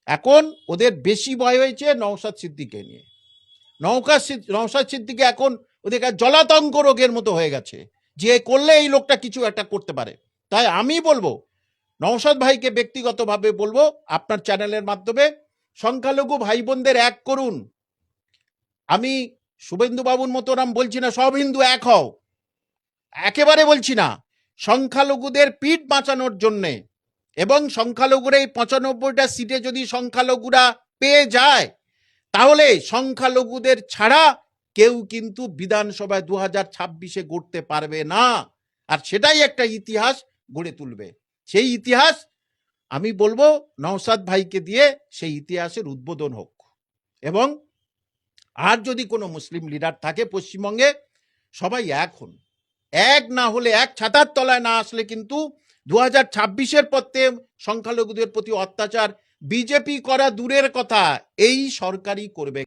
এখন ওদের বেশি ভয় হয়েছে নওশাদ সিদ্দিককে নিয়ে। নওশাদ সিদ্দিকী এখন ওদের কাছে জলাতঙ্ক রোগের মতো হয়ে গেছে, যে করলে এই লোকটা কিছু একটা করতে পারে। তাই আমি বলবো নওশাদ ভাইকে ব্যক্তিগতভাবে বলবো, আপনার চ্যানেলের মাধ্যমে সংখ্যালঘু ভাই বোনদের এক করুন। আমি শুভেন্দু বাবুর মতো নাম বলছি না সব হিন্দু এক হও, একেবারে বলছি না। সংখ্যালঘুদের পিঠ বাঁচানোর জন্যে এবং সংখ্যালঘুরা এই ৯৫টা সিটে যদি সংখ্যালঘুরা পেয়ে যায়, তাহলে সংখ্যালঘুদের ছাড়া কেউ কিন্তু বিধানসভায় 2026-এ গড়তে পারবে না। আর সেটাই একটা ইতিহাস গড়ে তুলবে। সেই ইতিহাস আমি বলবো নওশাদ ভাইকে দিয়ে সেই ইতিহাসের উদ্বোধন হোক। এবং আর যদি কোনো মুসলিম লিডার থাকে পশ্চিমবঙ্গে, সবাই এক হন। এক না হলে, এক ছাতার তলায় না আসলে কিন্তু 2026-এর পথে সংখ্যালঘুদের প্রতি অত্যাচার বিজেপি করা দূরের কথা, এই সরকারই করবে।